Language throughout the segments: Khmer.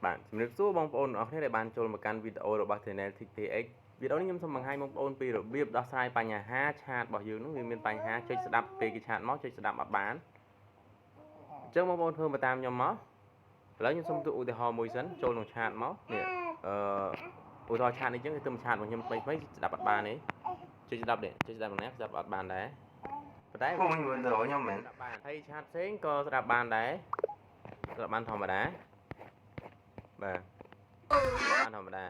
bạn nước số bong ôn ở thế này bạn cho một căn video rồi bạn thể này TTX video này nhưng xong bằng hai bong ôn pi rồi biết đó sai bài nhà ha chat bảo dương nó nguyên bài ha chơi đạp về cái chat máu chơi đạp bán trước bong ôn hơn mà tam nhom máu lấy những xong tụ thì họ mùi dẫn cho lòng chat máu nè ủa thôi chat này chứ cái tôm chat mà nhom mấy đạp bàn ấy chơi đạp để chơi đạp nét đạp bàn đấy đấy mình vừa rồi nhau mình thấy chat sáng có đạp bàn đấy đạp bàn thòng mà đá bà ănธรรมดา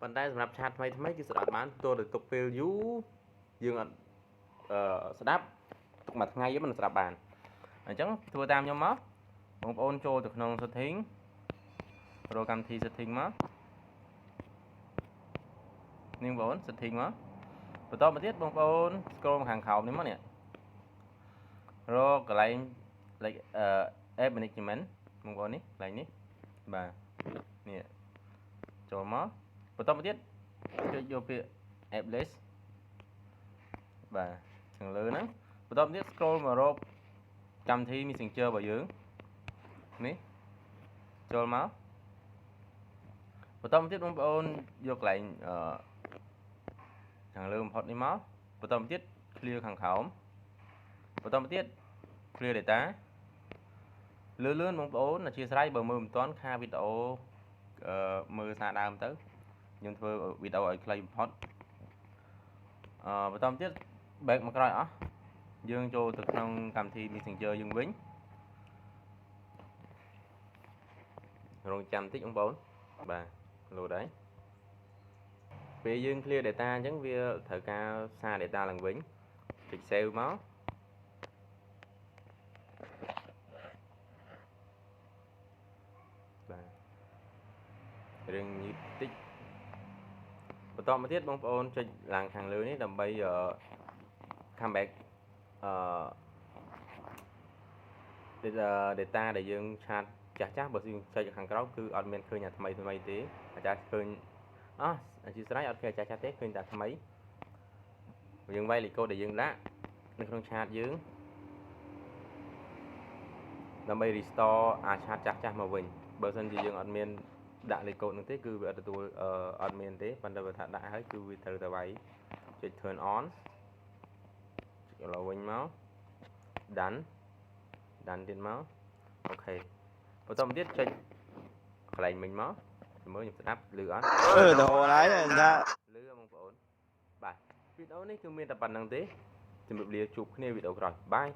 ប៉ុន្តែសម្រាប់ឆាតថ្មីគឺស្ដាប់បានទោះតែទុកពេលយូរយើងអត់ស្ដាប់ទុកមួយថ្ងៃមិនស្ដាប់បានអញ្ចឹងធ្វើតាមខ្ញុំមកបងប្អូនចូលទៅក្នុង setting រកកម្មវិធី setting មកនេះបងប្អូន setting មកបន្តមកទៀតបងប្អូន scroll មកខាងក្រោមនេះមកនេះរកកន្លែង app management បងប្អូននេះកន្លែងនេះបាទនេះចូលមកបន្តមកទៀតចុចយកពាក្យ app list បាទខាងលើហ្នឹងបន្តមកទៀត scroll មករកកម្មវិធី Messenger របស់យើងនេះចូលមកបន្តមកទៀតបងប្អូនយកកន្លែងខាងលើបំផុតនេះមកបន្តមកទៀត clear ខាងក្រោមបន្តមកទៀត clear data លឿនបងប្អូនអធិស្ឋានបើមើលមិនទាន់ខាវីដេអូមើលសារដើមទៅខ្ញុំធ្វើវីដេអូឲ្យខ្លីបំផុតបន្តមកទៀត back មកក្រោយអស់យើងចូលទៅក្នុងកម្មវិធី Messenger យើងវិញរងចាំតិចបងប្អូនបាទលោតហើយពេលយើង clear data អញ្ចឹងវាត្រូវការសារ data ឡើងវិញចុច save មកបាទរឿងញីតិចបន្តមកទៀតបងប្អូនចុចឡើងខាងលើនេះដើម្បីcome back data ដែលយើងឆាតចាស់បើយើងចុចខាងក្រោមគឺអត់មានឃើញអាថ្មីទេអាចារ្យឃើញអធិស្ឋានអត់ឃើញអាចារ្យទេឃើញតែថ្មីយើងវាយលេខកូដដែលយើងដាក់នៅក្នុងឆាតយើងដើម្បី restore អាឆាតចាស់មកវិញបើមិនជាយើងអត់មានដាក់លេខកូដនោះទេគឺវាអត់ទទួលអត់មានទេប៉ុន្តែបើថាដាក់ហើយគឺវាត្រូវតែវាយចុច turn on ចុចឡើងវិញមក done ទៀតមកអូខេបន្តមកទៀតចុចកន្លែងមិញមកមើលខ្ញុំស្ដាប់ឮអត់ទៅហូរហើយថាឮបងប្អូនបាទវីដេអូនេះគឺមានតែប៉ុណ្្នឹងទេជម្រាបលាជួបគ្នាវីដេអូក្រោយបាយ